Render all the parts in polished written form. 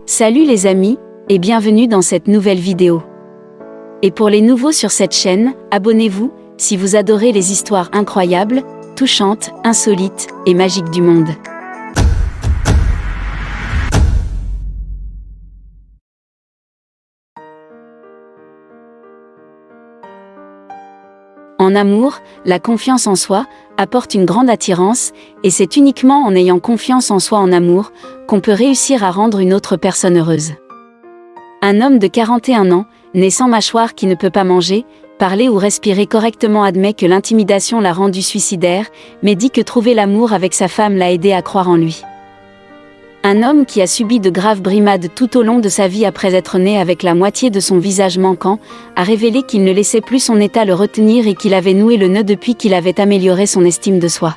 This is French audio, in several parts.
Salut les amis, et bienvenue dans cette nouvelle vidéo. Et pour les nouveaux sur cette chaîne, abonnez-vous, si vous adorez les histoires incroyables, touchantes, insolites et magiques du monde. En amour, la confiance en soi apporte une grande attirance, et c'est uniquement en ayant confiance en soi en amour qu'on peut réussir à rendre une autre personne heureuse. Un homme de 41 ans, né sans mâchoire qui ne peut pas manger, parler ou respirer correctement admet que l'intimidation l'a rendu suicidaire, mais dit que trouver l'amour avec sa femme l'a aidé à croire en lui. Un homme qui a subi de graves brimades tout au long de sa vie après être né avec la moitié de son visage manquant, a révélé qu'il ne laissait plus son état le retenir et qu'il avait noué le nœud depuis qu'il avait amélioré son estime de soi.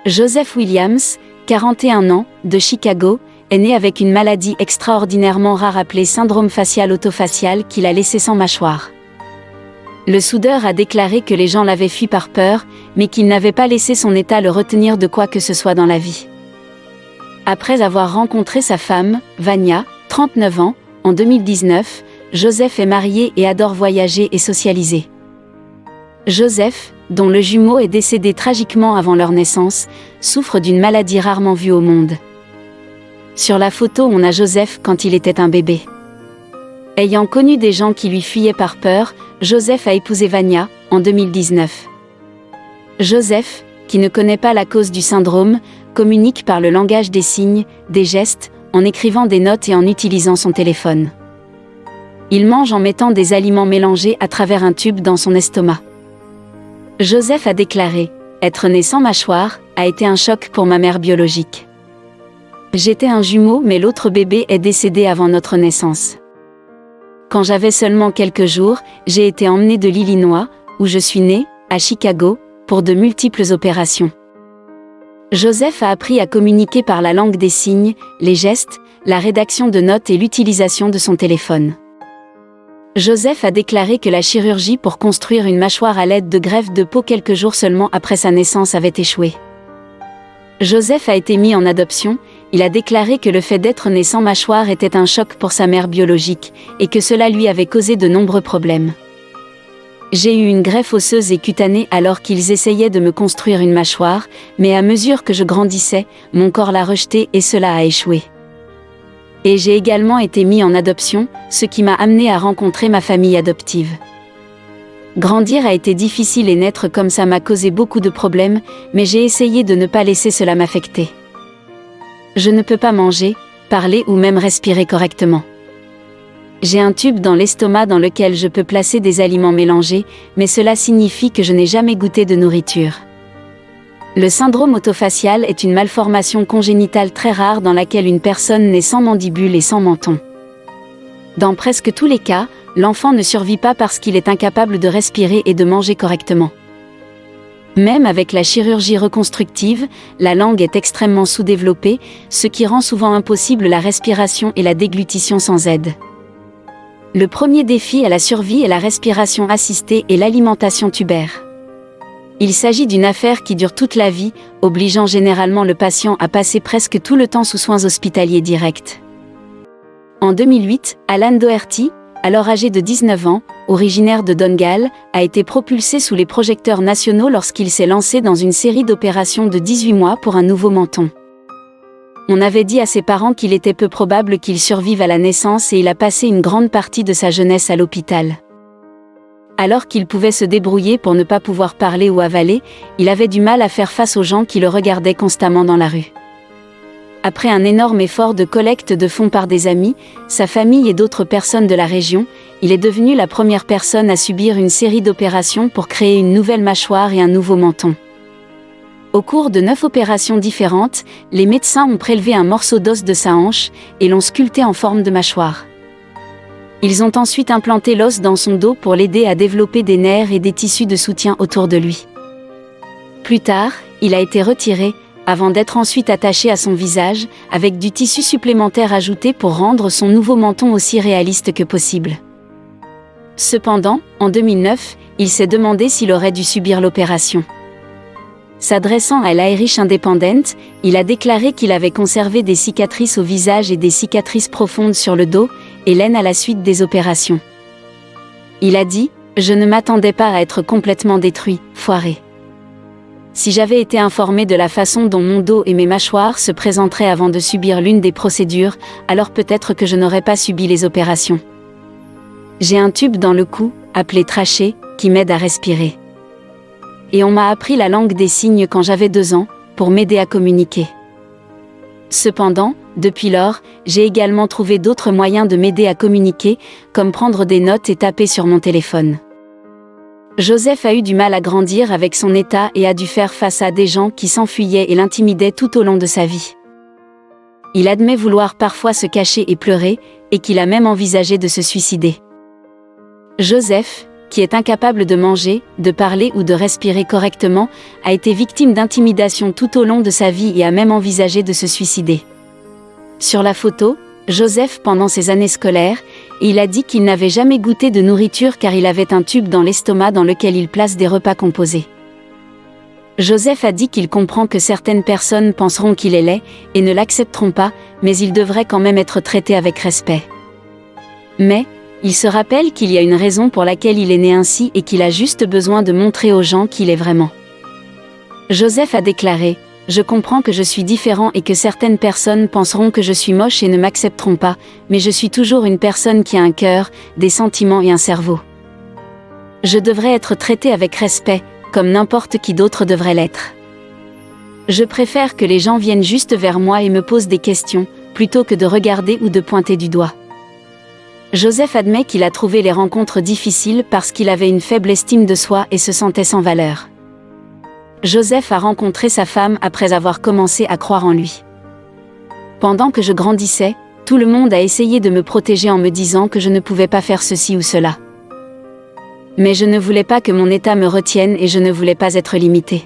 Joseph Williams, 41 ans, de Chicago, est né avec une maladie extraordinairement rare appelée syndrome facial autofacial qui l'a laissé sans mâchoire. Le soudeur a déclaré que les gens l'avaient fui par peur, mais qu'il n'avait pas laissé son état le retenir de quoi que ce soit dans la vie. Après avoir rencontré sa femme, Vania, 39 ans, en 2019, Joseph est marié et adore voyager et socialiser. Joseph, dont le jumeau est décédé tragiquement avant leur naissance, souffre d'une maladie rarement vue au monde. Sur la photo, on a Joseph quand il était un bébé. Ayant connu des gens qui lui fuyaient par peur, Joseph a épousé Vania, en 2019. Joseph, qui ne connaît pas la cause du syndrome, communique par le langage des signes, des gestes, en écrivant des notes et en utilisant son téléphone. Il mange en mettant des aliments mélangés à travers un tube dans son estomac. Joseph a déclaré « Être né sans mâchoire a été un choc pour ma mère biologique. J'étais un jumeau mais l'autre bébé est décédé avant notre naissance. Quand j'avais seulement quelques jours, j'ai été emmené de l'Illinois, où je suis né, à Chicago, pour de multiples opérations. » Joseph a appris à communiquer par la langue des signes, les gestes, la rédaction de notes et l'utilisation de son téléphone. Joseph a déclaré que la chirurgie pour construire une mâchoire à l'aide de greffe de peau quelques jours seulement après sa naissance avait échoué. Joseph a été mis en adoption, il a déclaré que le fait d'être né sans mâchoire était un choc pour sa mère biologique, et que cela lui avait causé de nombreux problèmes. J'ai eu une greffe osseuse et cutanée alors qu'ils essayaient de me construire une mâchoire, mais à mesure que je grandissais, mon corps l'a rejeté et cela a échoué. Et j'ai également été mis en adoption, ce qui m'a amené à rencontrer ma famille adoptive. Grandir a été difficile et naître comme ça m'a causé beaucoup de problèmes, mais j'ai essayé de ne pas laisser cela m'affecter. Je ne peux pas manger, parler ou même respirer correctement. J'ai un tube dans l'estomac dans lequel je peux placer des aliments mélangés, mais cela signifie que je n'ai jamais goûté de nourriture. Le syndrome autofacial est une malformation congénitale très rare dans laquelle une personne naît sans mandibule et sans menton. Dans presque tous les cas, l'enfant ne survit pas parce qu'il est incapable de respirer et de manger correctement. Même avec la chirurgie reconstructive, la langue est extrêmement sous-développée, ce qui rend souvent impossible la respiration et la déglutition sans aide. Le premier défi à la survie est la respiration assistée et l'alimentation tubaire. Il s'agit d'une affaire qui dure toute la vie, obligeant généralement le patient à passer presque tout le temps sous soins hospitaliers directs. En 2008, Alan Doherty, alors âgé de 19 ans, originaire de Donegal, a été propulsé sous les projecteurs nationaux lorsqu'il s'est lancé dans une série d'opérations de 18 mois pour un nouveau menton. On avait dit à ses parents qu'il était peu probable qu'il survive à la naissance et il a passé une grande partie de sa jeunesse à l'hôpital. Alors qu'il pouvait se débrouiller pour ne pas pouvoir parler ou avaler, il avait du mal à faire face aux gens qui le regardaient constamment dans la rue. Après un énorme effort de collecte de fonds par des amis, sa famille et d'autres personnes de la région, il est devenu la première personne à subir une série d'opérations pour créer une nouvelle mâchoire et un nouveau menton. Au cours de 9 opérations différentes, les médecins ont prélevé un morceau d'os de sa hanche et l'ont sculpté en forme de mâchoire. Ils ont ensuite implanté l'os dans son dos pour l'aider à développer des nerfs et des tissus de soutien autour de lui. Plus tard, il a été retiré, avant d'être ensuite attaché à son visage, avec du tissu supplémentaire ajouté pour rendre son nouveau menton aussi réaliste que possible. Cependant, en 2009, il s'est demandé s'il aurait dû subir l'opération. S'adressant à l'Irish Independent, il a déclaré qu'il avait conservé des cicatrices au visage et des cicatrices profondes sur le dos et l'aine à la suite des opérations. Il a dit « Je ne m'attendais pas à être complètement détruit, foiré. Si j'avais été informé de la façon dont mon dos et mes mâchoires se présenteraient avant de subir l'une des procédures, alors peut-être que je n'aurais pas subi les opérations. J'ai un tube dans le cou, appelé trachée, qui m'aide à respirer. Et on m'a appris la langue des signes quand j'avais 2 ans, pour m'aider à communiquer. Cependant, depuis lors, j'ai également trouvé d'autres moyens de m'aider à communiquer, comme prendre des notes et taper sur mon téléphone. Joseph a eu du mal à grandir avec son état et a dû faire face à des gens qui s'enfuyaient et l'intimidaient tout au long de sa vie. Il admet vouloir parfois se cacher et pleurer, et qu'il a même envisagé de se suicider. Joseph, qui est incapable de manger, de parler ou de respirer correctement, a été victime d'intimidation tout au long de sa vie et a même envisagé de se suicider. Sur la photo, Joseph pendant ses années scolaires, il a dit qu'il n'avait jamais goûté de nourriture car il avait un tube dans l'estomac dans lequel il place des repas composés. Joseph a dit qu'il comprend que certaines personnes penseront qu'il est laid et ne l'accepteront pas, mais il devrait quand même être traité avec respect. Mais, il se rappelle qu'il y a une raison pour laquelle il est né ainsi et qu'il a juste besoin de montrer aux gens qui il est vraiment. Joseph a déclaré « Je comprends que je suis différent et que certaines personnes penseront que je suis moche et ne m'accepteront pas, mais je suis toujours une personne qui a un cœur, des sentiments et un cerveau. Je devrais être traité avec respect, comme n'importe qui d'autre devrait l'être. Je préfère que les gens viennent juste vers moi et me posent des questions, plutôt que de regarder ou de pointer du doigt. » Joseph admet qu'il a trouvé les rencontres difficiles parce qu'il avait une faible estime de soi et se sentait sans valeur. Joseph a rencontré sa femme après avoir commencé à croire en lui. Pendant que je grandissais, tout le monde a essayé de me protéger en me disant que je ne pouvais pas faire ceci ou cela. Mais je ne voulais pas que mon état me retienne et je ne voulais pas être limitée.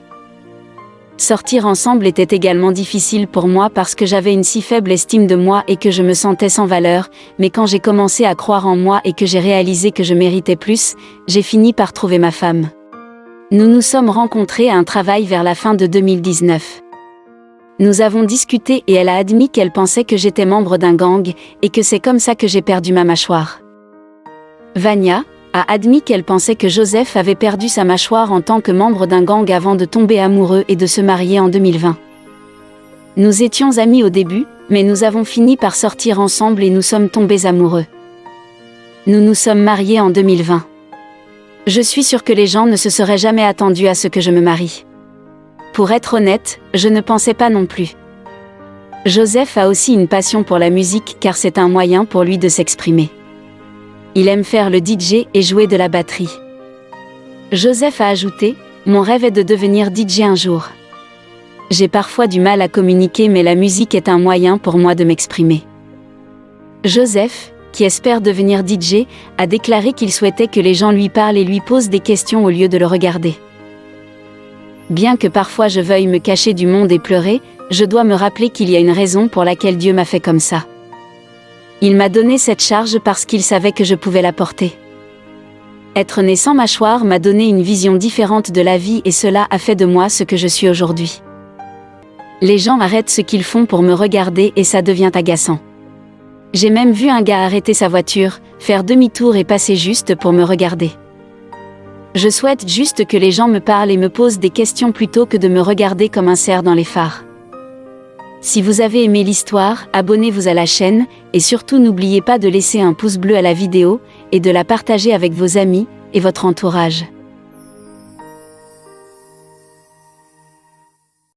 Sortir ensemble était également difficile pour moi parce que j'avais une si faible estime de moi et que je me sentais sans valeur, mais quand j'ai commencé à croire en moi et que j'ai réalisé que je méritais plus, j'ai fini par trouver ma femme. Nous nous sommes rencontrés à un travail vers la fin de 2019. Nous avons discuté et elle a admis qu'elle pensait que j'étais membre d'un gang et que c'est comme ça que j'ai perdu ma mâchoire. Vania a admis qu'elle pensait que Joseph avait perdu sa mâchoire en tant que membre d'un gang avant de tomber amoureux et de se marier en 2020. Nous étions amis au début, mais nous avons fini par sortir ensemble et nous sommes tombés amoureux. Nous nous sommes mariés en 2020. Je suis sûre que les gens ne se seraient jamais attendus à ce que je me marie. Pour être honnête, je ne pensais pas non plus. Joseph a aussi une passion pour la musique car c'est un moyen pour lui de s'exprimer. Il aime faire le DJ et jouer de la batterie. Joseph a ajouté « Mon rêve est de devenir DJ un jour. J'ai parfois du mal à communiquer mais la musique est un moyen pour moi de m'exprimer. » Joseph, qui espère devenir DJ, a déclaré qu'il souhaitait que les gens lui parlent et lui posent des questions au lieu de le regarder. Bien que parfois je veuille me cacher du monde et pleurer, je dois me rappeler qu'il y a une raison pour laquelle Dieu m'a fait comme ça. Il m'a donné cette charge parce qu'il savait que je pouvais la porter. Être né sans mâchoire m'a donné une vision différente de la vie et cela a fait de moi ce que je suis aujourd'hui. Les gens arrêtent ce qu'ils font pour me regarder et ça devient agaçant. J'ai même vu un gars arrêter sa voiture, faire demi-tour et passer juste pour me regarder. Je souhaite juste que les gens me parlent et me posent des questions plutôt que de me regarder comme un cerf dans les phares. Si vous avez aimé l'histoire, abonnez-vous à la chaîne, et surtout n'oubliez pas de laisser un pouce bleu à la vidéo, et de la partager avec vos amis, et votre entourage.